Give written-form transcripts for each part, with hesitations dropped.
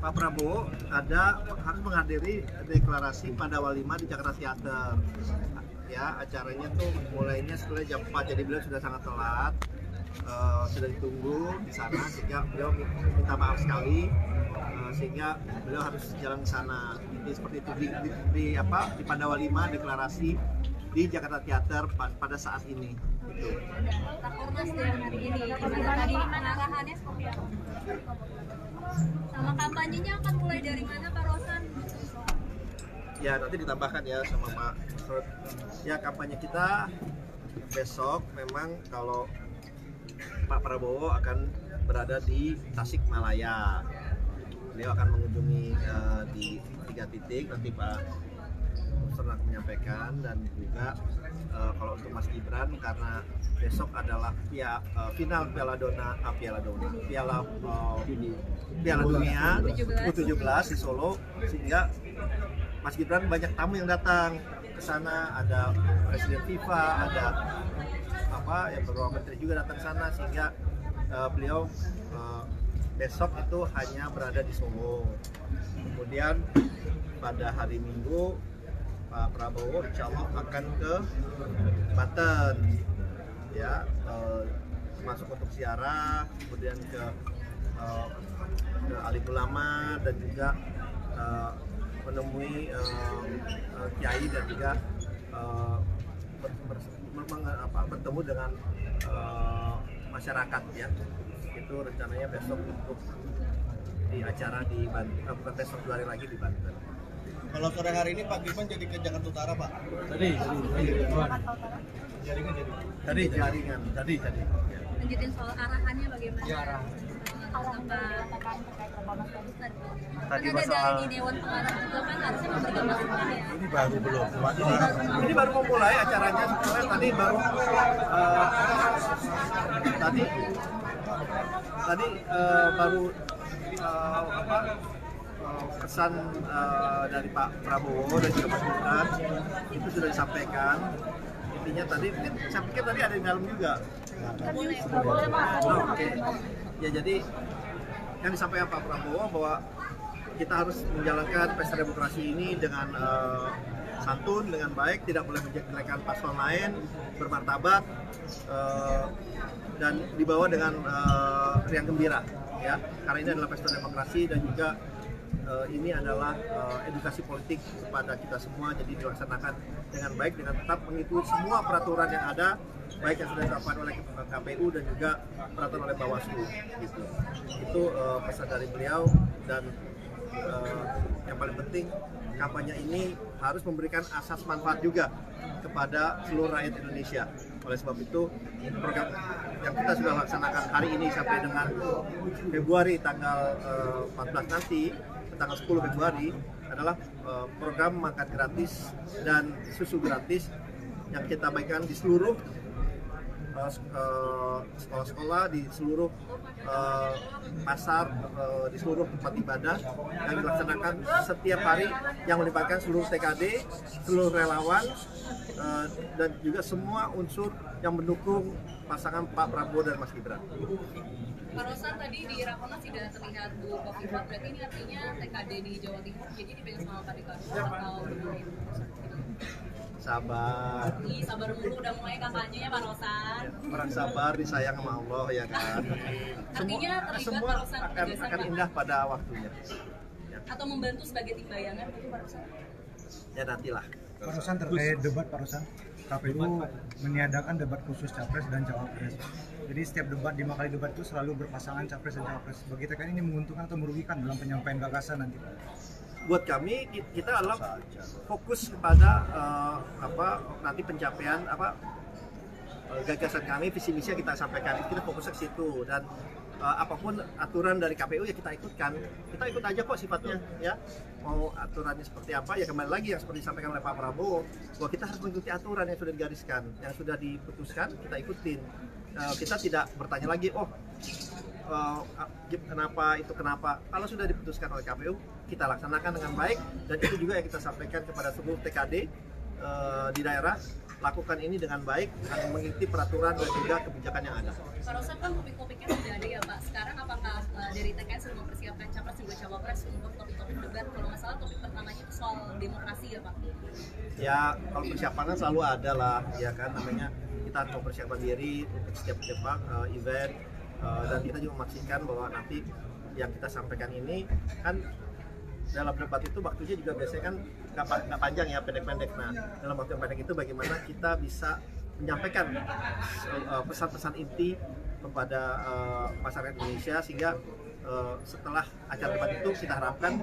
Pak Prabowo harus menghadiri deklarasi pada Walima di Jakarta Theater. Ya, acaranya tuh mulainya setelah jam 4, jadi beliau sudah sangat telat. Sudah ditunggu di sana sehingga beliau minta maaf sekali, sehingga beliau harus jalan ke sana. Jadi seperti itu di Pada Walima deklarasi di Jakarta Theater pada saat ini. Gitu. Rakornas yang hari ini, gimana tadi pengarahannya seperti apa? Sama kampanyenya akan mulai dari mana, Pak Rosan? Ya, nanti ditambahkan ya sama Pak Rod. Ya, kampanye kita besok memang kalau Pak Prabowo akan berada di Tasikmalaya. Beliau akan mengunjungi di 3 titik, nanti Pak Rosan akan menyampaikan, dan juga kalau untuk Mas Gibran karena besok adalah final Piala Dunia U17 di Solo, sehingga Mas Gibran banyak tamu yang datang ke sana, ada Presiden FIFA, ada yang beberapa menteri juga datang ke sana, sehingga beliau besok itu hanya berada di Solo. Kemudian pada hari Minggu Pak Prabowo insya Allah akan ke Banten, ya, masuk untuk ziarah, kemudian ke alim ulama, dan juga menemui kiai, dan juga bertemu dengan masyarakat, ya. Itu rencananya besok untuk di acara di Banten, bukan besok, 2 hari lagi di Banten. Kalau sore hari ini Pak Gibran jadi ke Jakarta Utara, Pak? Jaringan. Lanjutin soal arahannya bagaimana? Ya, arahan tadi ada soal dari Dewan Pengarah juga kan harusnya memberikan masukan ya. Ini baru belum. Ini baru mau mulai acaranya, sebenarnya tadi baru pesan dari Pak Prabowo dan juga Mas Gibran itu sudah disampaikan. Intinya tadi, saya pikir tadi ada di dalam juga. Oke. Ya, jadi yang disampaikan Pak Prabowo bahwa kita harus menjalankan pesta demokrasi ini dengan santun, dengan baik, tidak boleh menjelekkan paslon lain, bermartabat, dan dibawa dengan riang gembira, ya. Karena ini adalah pesta demokrasi, dan juga ini adalah edukasi politik kepada kita semua, jadi dilaksanakan dengan baik, dengan tetap mengikuti semua peraturan yang ada, baik yang sudah ditetapkan oleh KPU dan juga peraturan oleh Bawaslu, gitu. Itu pesan dari beliau, dan yang paling penting kampanye ini harus memberikan asas manfaat juga kepada seluruh rakyat Indonesia. Oleh sebab itu, program yang kita sudah laksanakan hari ini sampai dengan Februari tanggal 14 nanti, tanggal 10 Februari adalah program makan gratis dan susu gratis yang kita bagikan di seluruh sekolah-sekolah, di seluruh pasar, di seluruh tempat ibadah, yang dilaksanakan setiap hari, yang melibatkan seluruh TKD, seluruh relawan, dan juga semua unsur yang mendukung pasangan Pak Prabowo dan Mas Gibran. Pak Rosan, tadi di Rakornas tidak terlihat Bu Kofifa, berarti ini artinya TKD di Jawa Timur jadi dipegang sama Pak Dekarwo atau bagaimana? Sabar. Sabar dulu, udah mulai kampanyenya Pak Rosan. Orang sabar disayang sama Allah, ya kan. Artinya terlibat semua Pak Rosan akan indah pada waktunya. Ya. Atau membantu sebagai tim bayangan mungkin Pak Rosan? Ya, nantilah. Pak Rosan, terkait debat, Pak Rosan, KPU meniadakan debat khusus capres dan cawapres. Jadi setiap debat, 5 kali debat itu selalu berpasangan capres dan cawapres. Bagi TKN ini menguntungkan atau merugikan dalam penyampaian gagasan nanti? Buat kami, kita adalah fokus kepada nanti pencapaian gagasan kami, visi misi yang kita sampaikan. Kita fokus ke situ, dan apapun aturan dari KPU ya kita ikutkan. Kita ikut aja kok sifatnya, ya. Mau aturannya seperti apa, ya kembali lagi yang seperti disampaikan oleh Pak Prabowo, bahwa kita harus mengikuti aturan yang sudah digariskan, yang sudah diputuskan, kita ikutin. Kita tidak bertanya lagi, kenapa. Kalau sudah diputuskan oleh KPU, kita laksanakan dengan baik, dan itu juga yang kita sampaikan kepada seluruh TKD di daerah, lakukan ini dengan baik, mengikuti peraturan dan juga kebijakan yang ada. Pak Rosan, kan topik-topiknya sudah ada ya Pak. Sekarang apakah dari TKN sudah mempersiapkan capres juga cawapres untuk topik-topik debat? Kalau nggak salah topik pertamanya itu soal demokrasi ya Pak. Ya kalau persiapan selalu ada lah, ya kan, namanya kita mempersiapkan diri untuk setiap debat, event, dan kita juga memastikan bahwa nanti yang kita sampaikan ini kan dalam debat itu waktunya juga biasanya kan nggak panjang ya, pendek-pendek. Nah dalam waktu yang pendek itu bagaimana kita bisa menyampaikan pesan-pesan inti kepada masyarakat Indonesia sehingga setelah acara debat itu kita harapkan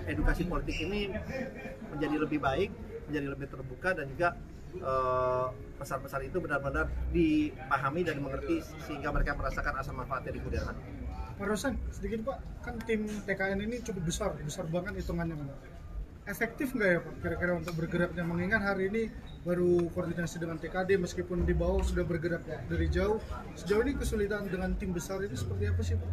edukasi politik ini menjadi lebih baik, menjadi lebih terbuka, dan juga pesan-pesan itu benar-benar dipahami dan dimengerti sehingga mereka merasakan asal manfaatnya di kemudian hari. Pak Rosan, sedikit Pak, kan tim TKN ini cukup besar banget hitungannya kan. Efektif nggak ya Pak kira-kira untuk bergeraknya, mengingat hari ini baru koordinasi dengan TKD meskipun di bawah sudah bergerak dari jauh. Sejauh ini kesulitan dengan tim besar itu seperti apa sih Pak?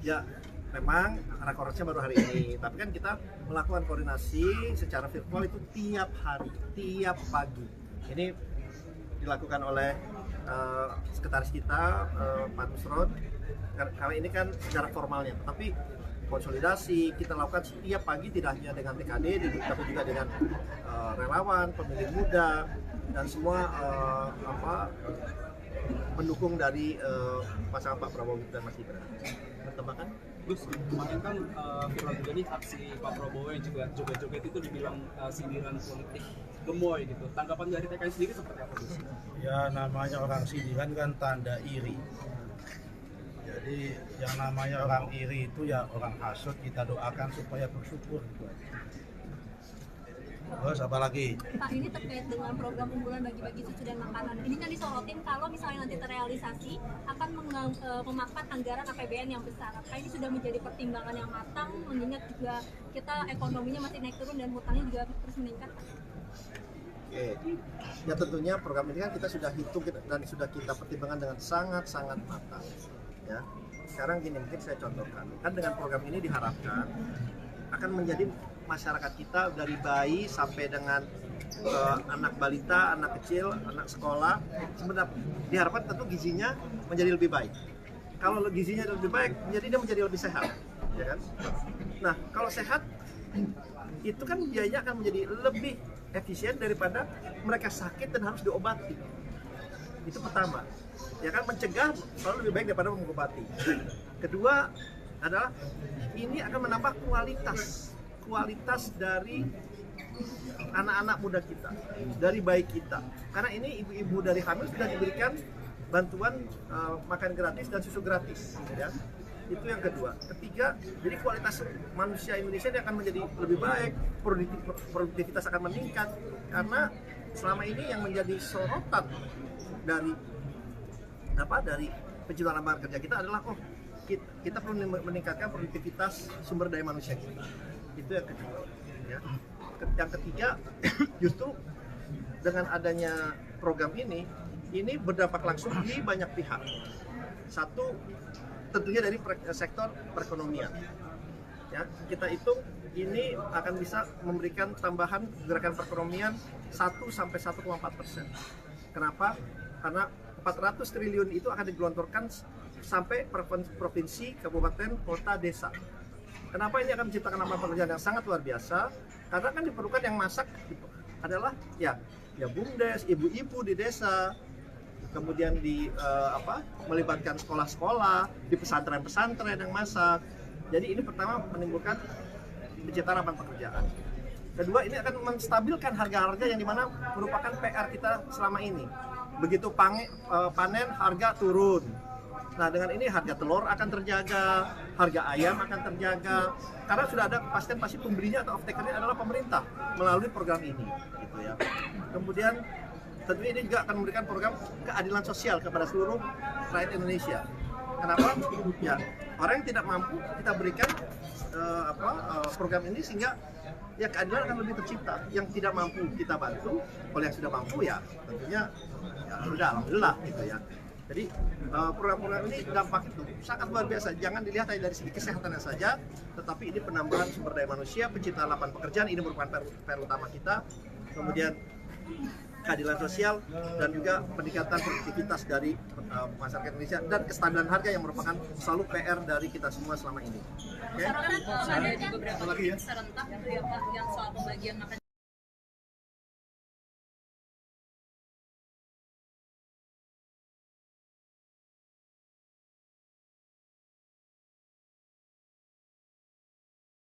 Ya memang rakornasnya baru hari ini, tapi kan kita melakukan koordinasi secara virtual itu tiap hari, tiap pagi. Ini dilakukan oleh sekretaris kita, Pak Nusron. Karena ini kan secara formalnya, tapi konsolidasi kita lakukan setiap pagi, tidak hanya dengan TKD, tapi juga dengan relawan, pemilih muda, dan semua pendukung dari pasangan Pak Prabowo dan Mas Gibran. Bertembakan? Gus, kemarin kan viral juga nih aksi Pak Prabowo yang juga joget-joget itu dibilang sindiran politik gemoy gitu. Tanggapan dari TKN sendiri seperti apa Gus? Ya namanya orang sindiran kan tanda iri. Jadi yang namanya orang iri itu ya orang hasut, kita doakan supaya bersyukur gitu aja. Terus apa lagi? Pak, ini terkait dengan program unggulan bagi-bagi susu dan makanan. Ini kan disorotin kalau misalnya nanti terrealisasi akan memakan anggaran APBN yang besar. Apakah ini sudah menjadi pertimbangan yang matang, mengingat juga kita ekonominya masih naik turun dan hutangnya juga terus meningkat? Oke, ya tentunya program ini kan kita sudah hitung dan sudah kita pertimbangkan dengan sangat-sangat matang. Ya, sekarang gini, mungkin saya contohkan. Kan dengan program ini diharapkan akan menjadi masyarakat kita dari bayi sampai dengan anak balita, anak kecil, anak sekolah, sebenarnya diharapkan tentu gizinya menjadi lebih baik. Kalau gizinya lebih baik, jadi dia menjadi lebih sehat, ya kan? Nah, kalau sehat itu kan biayanya akan menjadi lebih efisien daripada mereka sakit dan harus diobati. Itu pertama. Ya kan, mencegah selalu lebih baik daripada mengobati. Kedua adalah ini akan menambah kualitas dari anak-anak muda kita, dari bayi kita. Karena ini ibu-ibu dari hamil sudah diberikan bantuan makan gratis dan susu gratis, ya. Itu yang kedua. Ketiga, jadi kualitas manusia Indonesia ini akan menjadi lebih baik, produktivitas akan meningkat, karena selama ini yang menjadi sorotan dari penciptaan lapangan kerja kita adalah kita perlu meningkatkan produktivitas sumber daya manusia kita. Itu yang kedua, ya. Yang ketiga, justru dengan adanya program ini berdampak langsung di banyak pihak. Satu, tentunya dari sektor perekonomian. Ya, kita hitung ini akan bisa memberikan tambahan gerakan perekonomian 1-1,4%. Kenapa? Karena 400 triliun itu akan digelontorkan sampai provinsi, kabupaten, kota, desa. Kenapa ini akan menciptakan lapangan pekerjaan yang sangat luar biasa? Karena kan diperlukan yang masak adalah ya BUMDes, ibu-ibu di desa, kemudian melibatkan sekolah-sekolah, di pesantren-pesantren yang masak. Jadi ini pertama menimbulkan penciptaan lapangan pekerjaan. Kedua, ini akan menstabilkan harga-harga yang dimana merupakan PR kita selama ini. Begitu panen, harga turun. Nah, dengan ini harga telur akan terjaga, harga ayam akan terjaga, karena sudah ada kepastian pasti pembelinya atau off-taker-nya adalah pemerintah melalui program ini, gitu ya. Kemudian tentunya ini juga akan memberikan program keadilan sosial kepada seluruh rakyat Indonesia. Kenapa? Ya, orang yang tidak mampu kita berikan program ini sehingga ya keadilan akan lebih tercipta. Yang tidak mampu kita bantu, kalau yang sudah mampu ya tentunya ya sudah, alhamdulillah gitu ya. Jadi program-program ini dampak itu sangat luar biasa. Jangan dilihat hanya dari segi kesehatannya saja, tetapi ini penambahan sumber daya manusia, penciptaan lapangan pekerjaan, ini merupakan PR utama kita. Kemudian keadilan sosial, dan juga peningkatan produktivitas dari masyarakat Indonesia dan kestabilan harga yang merupakan selalu PR dari kita semua selama ini. Oke? Ada di beberapa titik serentak itu ya Pak, yang soal pembagian makan